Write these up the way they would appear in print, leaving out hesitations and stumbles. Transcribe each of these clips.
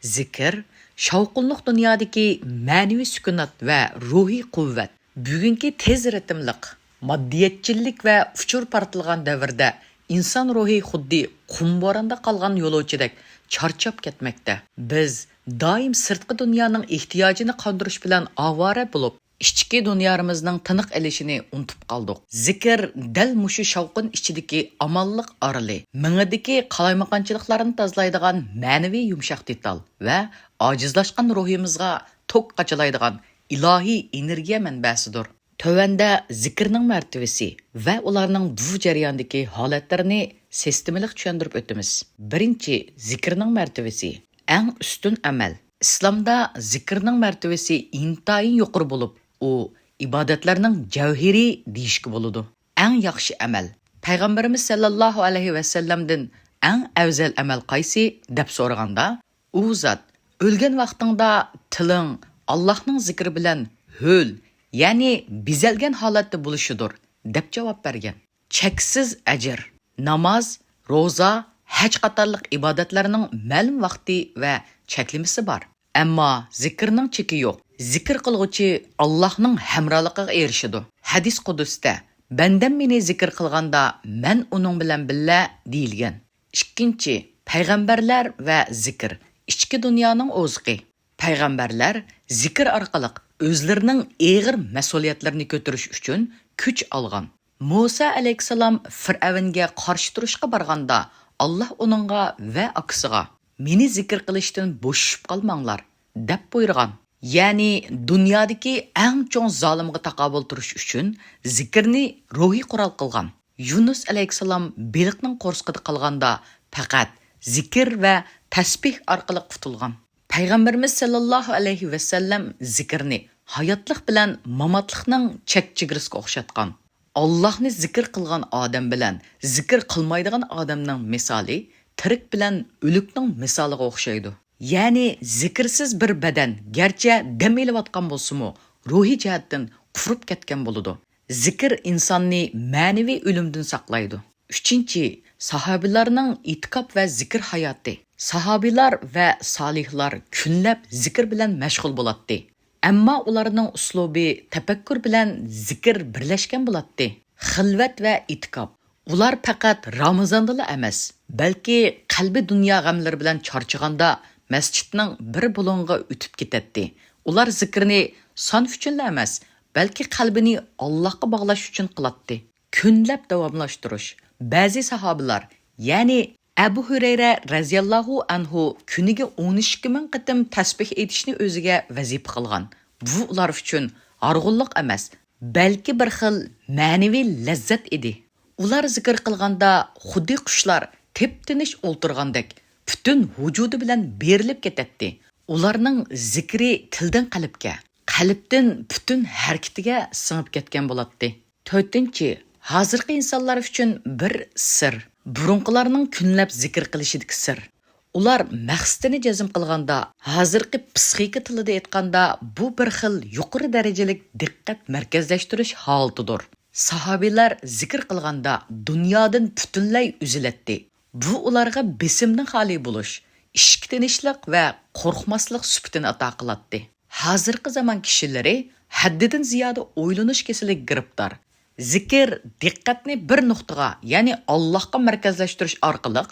Zikr, shavqinliq dunyodagi ma'naviy sukunat va ruhiy quvvat. Bugungi tez ritmliq, maddiyatchilik va uchur partilgan davrda inson ruhi xuddi qum bo'ronda qolgan yo'lovchidek charchab ketmoqda. Biz doim sirtqi dunyoning ehtiyojini qondirish bilan ovora bo'lib, ichki dunyoimizning tiniq elishini unutib qoldik. Zikr dal mushu shavqin ichidagi amonliq orli, mingidagi qalaymaqanchiliklarni tozlaydigan ma'naviy yumshoq detal va ojizlashgan ruhimizga tok qachalaydigan ilohiy energiya manbasidir. Tövəndə zikrning mərtəbəsi və onlarning bu jarayondagi holatlarini sistemalik tushuntirib o'tamiz. Birinchi, zikrning mərtəbəsi. Eng ustun amal. Islomda zikrning mərtəbəsi intayin yuqori bo'lib, u ibodatlarning javhiri deyishga bo'ladi. Eng yaxshi amal. Payg'ambarimiz sallallohu alayhi va sallamdan eng afzal amal qaysi deb so'raganda, u zot o'lgan vaqtingda tiling Allohning zikri bilan ho'l, ya'ni bezalgan holatda bo'lishidir deb javob bergan. Cheksiz ajr, namoz, ro'za, haj qatorliq ibodatlarning ma'lum vaqti va cheklimasi bor. Ammo zikrning cheki yo'q. Zikr qilguvchi Allohning hamroligiga erishadi. Hadis qudusda bandam meni zikr qilganda men uning bilan billa deyilgan. Ikkinchi, payg'ambarlar va zikr. Ichki dunyoning o'zqi. Payg'ambarlar zikr orqali o'zlarining eg'ir mas'uliyatlarini ko'tarish uchun kuch olgan. Musa alayhisalom Fir'avnga qarshi turishga borganda, Alloh uningga va akisiga "Meni zikr qilishdan bo'shib qolmanglar" deb buyurgan. Ya'ni dunyodagi eng cho'ng zolimga taqobil turish uchun zikrni ruhiy qurol qilgan. Yunus alayhisalom beliqning qo'rsqida qolganda faqat zikr va tasbih orqali qutulgan. Payg'ambarimiz sallallohu alayhi va sallam zikrni hayotlik bilan mamatlikning chek-chegarasiga o'xshatgan. Allohni zikr qilgan odam bilan zikr qilmaydigan odamning misoli tirik bilan o'likning misoliga o'xshaydi. Ya'ni zikrsiz bir badan garchi dam elayotgan bo'lsa-mu, ruhiy jihatdan qurib ketgan bo'ladi. Zikr insonni ma'naviy o'limdan saqlaydi. 3. Sahobalarning e'tiqod va zikr hayoti. Sahobilar va solihlar kunlab zikr bilan mashg'ul bo'ladi. Ammo ularning uslubi tafakkur bilan zikr birlashgan bo'ladi. Xilvat va e'tiqod. Ular faqat Ramazonda emas, balki qalbi dunyo g'amlari bilan charchaganda masjidning bir bulonga o'tib ketadi. Ular zikrni son uchun emas, balki qalbini Allohga bog'lash uchun qiladi. Kunlab davomlashtirish. Ba'zi sahobalar, ya'ni Abu Hurayra raziyallohu anhu kuniga 12 ming qitim tasbih etishni o'ziga vazifa qilgan. Bu ular uchun arg'unliq emas, balki bir xil ma'naviy lazzat edi. Ular zikr qilganda xuddi qushlar tep-tinish o'ltirgandek butun vujudi bilan berilib ketadi. Ularning zikri tildan qalbga, qalbdan butun harakatiga singib ketgan bo'ladi. 4. Hozirgi insonlar uchun bir sir. Burunqilarning kunlab zikr qilishidagi sir. Ular maqsadini jazm qilganda, hozirgi psixika tilida aytganda, bu bir xil yuqori darajalik diqqat markazlashtirish holatidir. Sahobilar zikr qilganda dunyodan butunlay uzilatdi. Bu ularga besimdan xoli bo'lish, ishki tinchlik va qo'rqmaslik sifatini ato qiladi. Hozirgi zamon kishilari haddidan ziyoda o'ylanish kasaliga giribdor. Zikr diqqatni bir nuqtaga, ya'ni Allohga markazlashtirish orqali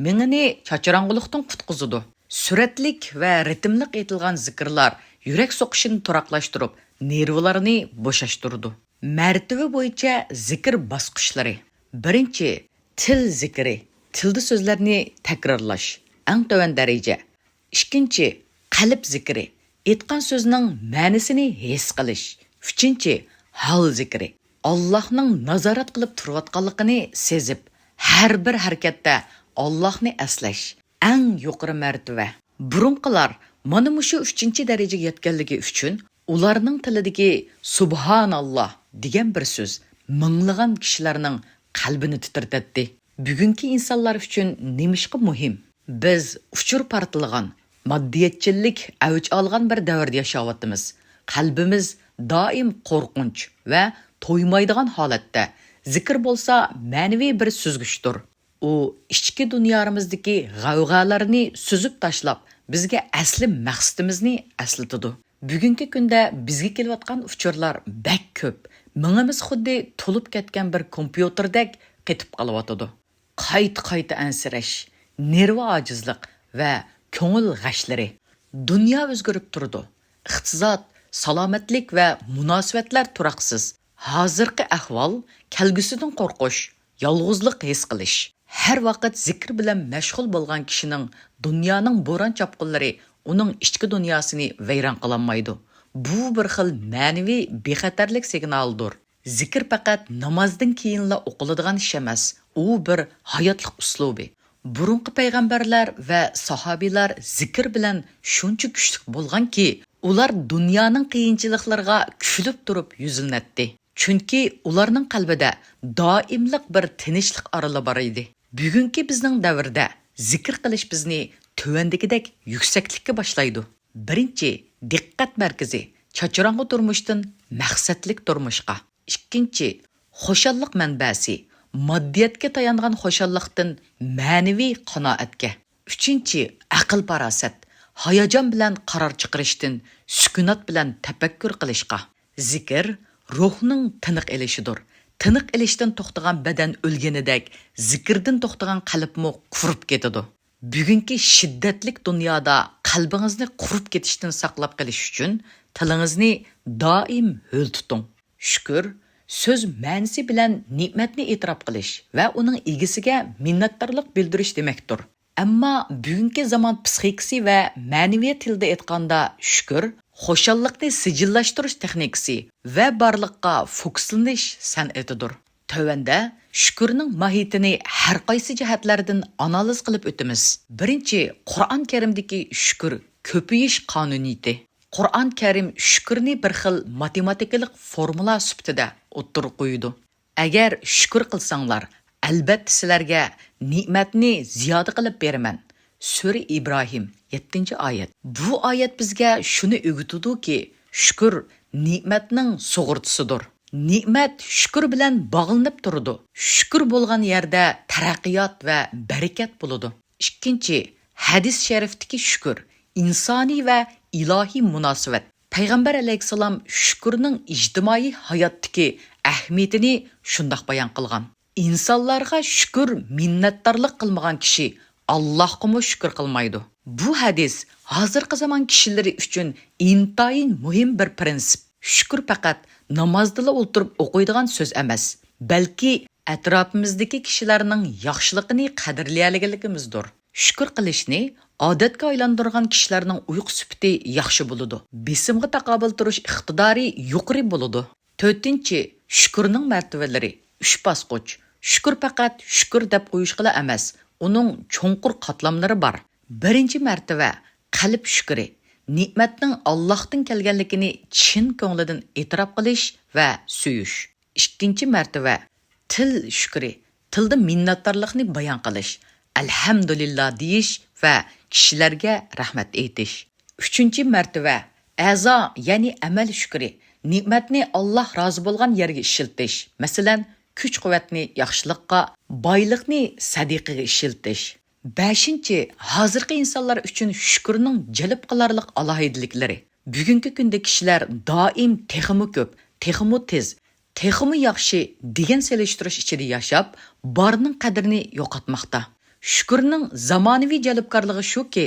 mingini chacharang'ulikdan qutqizadi. Suratlik va ritmlik aytilgan zikrlar yurak so'qishini turaqlashtirib, nervlarni bo'shashtiradi. Martaba bo'yicha zikr bosqichlari. 1. Til zikri. Tilda so'zlarni takrorlash. Eng to'van daraja. 2. Qalb zikri. Aytgan so'zning ma'nosini his qilish. 3. Hol zikri. Allohning nazorat qilib turayotganligini sezib, har bir harakatda Allohni aslash. Eng yuqori martaba. Burunqilar mana mushu 3-darajaga yetganligi uchun ularning tilidagi subhanalloh degan bir so'z minglagan kishilarning qalbini titratadi. Bugungi insonlar uchun nemishqa muhim? Biz uchur partilgan, maddiyatchilik avj olgan bir davrda yashayapmiz. Qalbimiz doim qo'rqinch va to'ymaydigan holatda. Zikr bo'lsa ma'naviy bir süzgüchdir. U ichki dunyomizdagi g'avg'alarni süzib tashlab, bizga asli maqsadimizni eslatadi. Bugungi kunda bizga kelayotgan uchurlar bak ko'p. Mingimiz xuddi to'lib ketgan bir kompyuterdek ketib qolyotidi. Qayta ansirash, nerva ojizlik va ko'ngil g'ashlari. Dunyo o'zgarib turdi. Iqtisod, salomatlik va munosabatlar turaqsiz. Hozirgi ahvol kelgusidan qo'rqish, yolg'izlik his qilish. Har vaqt zikr bilan mashg'ul bo'lgan kishining dunyoning bo'ron chopqinlari uning ichki dunyosini vayron qilolmaydi. Bu bir xil ma'naviy bexatarlik signalidir. Zikr faqat namozdan keyinla o'qiladigan ish emas, u bir hayotlik uslubi. Burunqi payg'ambarlar va sahobiylar zikr bilan shuncha kuchli bo'lganki, ular dunyoning qiyinchiliklariga kuchilib turib yuzinatdi. Chunki ularning qalbida doimlik bir tinchlik orili bor edi. Bugungi bizning davrda zikr qilish bizni tuvandagidek yuksaklikka boshlaydi. Birinchi, diqqat markazi chachirong'i turmushdan maqsadlik turmushga. Ikkinchi, xushallik manbasi moddiyatga tayangan xushallikdan ma'naviy qanoatga. Uchinchi, aql farosat hayajon bilan qaror chiqarishdan sukunat bilan tafakkur qilishga. Zikr ruhning tiniq elishidir. Tiniq elishdan to'xtagan badan o'lganidek, zikrdan to'xtagan qalbmi qurib ketadi. Bugungi shiddatlik dunyoda qalbingizni qurib ketishdan saqlab qolish uchun tilingizni doim ho'l tuting. Shukr so'z ma'nosi bilan ne'matni e'tirof qilish va uning egasiga minnatdorlik bildirish demakdir. Ammo bugungi zamon psixikasi va ma'naviyat tilida aytganda shukr xushallikni sijillashtirish texnikasi va barliqqa fokuslanish san'atidir. Tövəndə şükrning mohiyatini har qaysi jihatlardan analiz qilib o'tamiz. Birinchi, Qur'on Karimdagi shukr ko'payish qonuniyati. Qur'on Karim shukrni bir xil matematikalik formula sifatida o'ttirib qo'ydi. Agar shukr qilsanglar, albatta sizlarga ne'matni ziyoda qilib beraman. Sura Ibrohim 7-oyat. Bu oyat bizga shuni o'rgatadiki, shukr ne'matning sug'urtisidir. Ne'mat shukr bilan bog'lanib turadi. Shukr bo'lgan yerda taraqqiyot va barakat bo'ladi. Ikkinchi, hadis sharifdagi shukr insoniy va ilohiy munosabat. Payg'ambar alayhisalom shukrning ijtimoiy hayotdagi ahamiyatini shundoq bayon qilgan. İnsanlarga shukr minnatdorlik qilmagan kishi Allohga shukr qilmaydi. Bu hadis hozirgi zamon kishilari uchun intayin muhim bir prinsip. Shukr faqat namozdala o'tirib o'qiydigan so'z emas, balki atrofimizdagi kishilarning yaxshiligini qadrlayotganligimizdir. Shukr qilishni odatga aylantirgan kishilarning uyqu sifati yaxshi bo'ladi. Besimga taqobil turish iqtidori yuqori bo'ladi. 4-chi, shukrning martabalari 3 bosqich. Shukr faqat shukr deb qo'yishqila emas, uning cho'nqur qatlamlari bor. Birinchi martaba qalb shukri. Ne'matning Allohdan kelganligini chin ko'nglidan e'tirof qilish va suyish. Ikkinchi martaba til shukri. Tilda minnatdorlikni bayon qilish, alhamdulillah deyish va kishilarga rahmat aytish. Uchinchi martaba a'zo, ya'ni amal shukri. Ne'matni Alloh rozi bo'lgan yerga ishiltish. Masalan, kuch-quvvatni yaxshilikqa, boylikni sadiqaga ishiltish. 5-chi, hozirgi insonlar uchun shukrning jalb qilarlik alohidaliklari. Bugungi kunda kishilar doim texmi ko'p, texmi tez, texmi yaxshi degan selishtirish ichida yashab, borning qadrini yo'qotmoqda. Shukrning zamonaviy jalbkorligi shuki,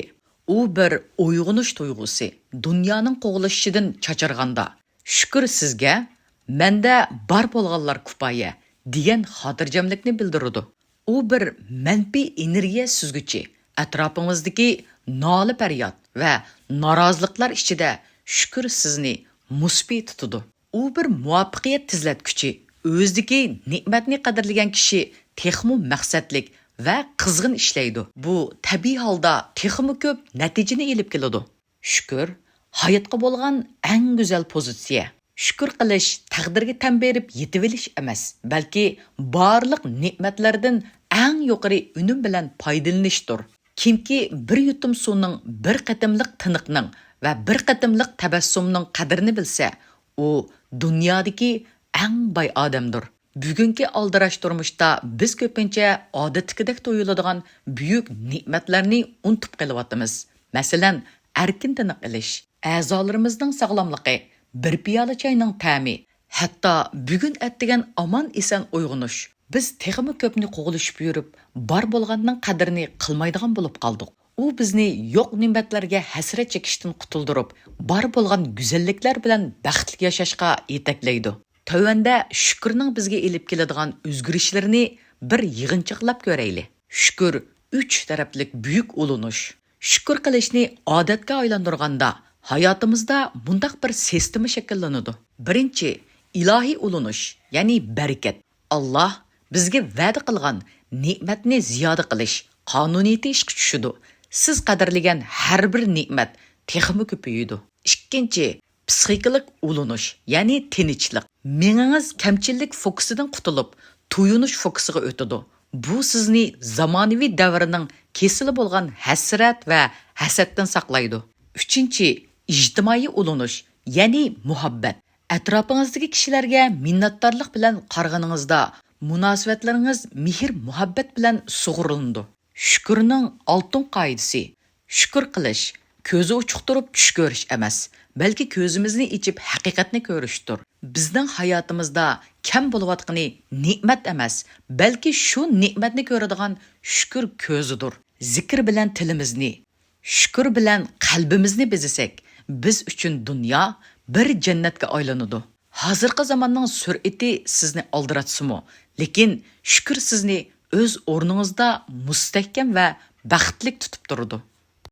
u bir uyg'unish tuyg'usi, dunyoning qo'g'ilishidan chachirganda. Shukr sizga, menda bar bo'lganlar kifoya degan xotirjamlikni bildiradi. U bir manfiy energiya suzguchi, atrofimizdagi noli faryod va noroziliklar ichida shukr sizni musbit tutadi. U bir muvaffaqiyat tizlatguchi, o'zidagi ne'matni qadrlagan kishi texmu maqsadlik va qizg'in ishlaydi. Bu tabiiy holda texmi ko'p natijani elib keladi. Shukr hayotga bo'lgan eng go'zal pozitsiya. Shukr qilish taqdirga tan berib yetib olish emas, balki barliq ne'matlardan eng yuqori unum bilan foydalanishdir. Kimki bir yutum suvning, bir qatimliq tiniqning va bir qatimliq tabassumning qadrini bilsa, u dunyodagi eng boy odamdir. Bugungi aldirash turmushda biz ko'pincha odatdagidek to'yiladigan buyuk ne'matlarni unutib qolyapmiz. Masalan, erkin tiniq ilish, a'zolarimizning sog'lomligi, bir piyola choyning ta'mi, hatto bugun atdigan omon eson uyg'onish. Biz texmi ko'pni qo'g'ilishib yurib, bor bo'lganning qadrini qilmaydigan bo'lib qoldik. U bizni yo'q ne'matlarga hasrat chekishdan qutuldirib, bor bo'lgan go'zalliklar bilan baxtli yashashga yetaklaydi. Tövəndə şükrning bizga elib keladigan o'zgarishlarini bir yig'inchiqlab ko'raylik. Shukr 3 taraflik buyuk ulunish. Shukr qilishni odatga aylantirganda hayotimizda bundaq bir sistema shakllanadi. Birinchi, ilohiy ulunish, ya'ni barakat. Alloh bizga va'da qilgan ne'matni ziyoda qilish qonuniyati ishga tushidi. Siz qadrlagan har bir ne'mat texmi ko'payadi. Ikkinchi, psixikalik ulunish, ya'ni tinchlik. Menіңіз kamchillik fokusidan qutulib, tuyunish fokusiga o'tadi. Bu sizni zamonaviy davrning kesili bo'lgan hasrat va hasaddan saqlaydi. Uchinchi, ijtimoiy ulunish, ya'ni muhabbat. Atrofing'izdagi kishilarga minnatdorlik bilan qarg'aningizda munosabatlaringiz mehr muhabbat bilan sug'uriladi. Shukrning oltin qoidasi: shukr qilish ko'zi ochiq turib tush ko'rish emas, balki ko'zimizni ichib haqiqatni ko'rishdir. Bizning hayotimizda kam bo'layotgani ne'mat emas, balki shu ne'matni ko'radigan shukr ko'zidir. Zikr bilan tilimizni, shukr bilan qalbimizni bezisak, biz uchun dunyo bir jannatga aylanadi. Hozirgi zamonning sur'ati sizni aldiratsimi, lekin shukr sizni o'z o'rningizda mustahkam va baxtli tutib turadi.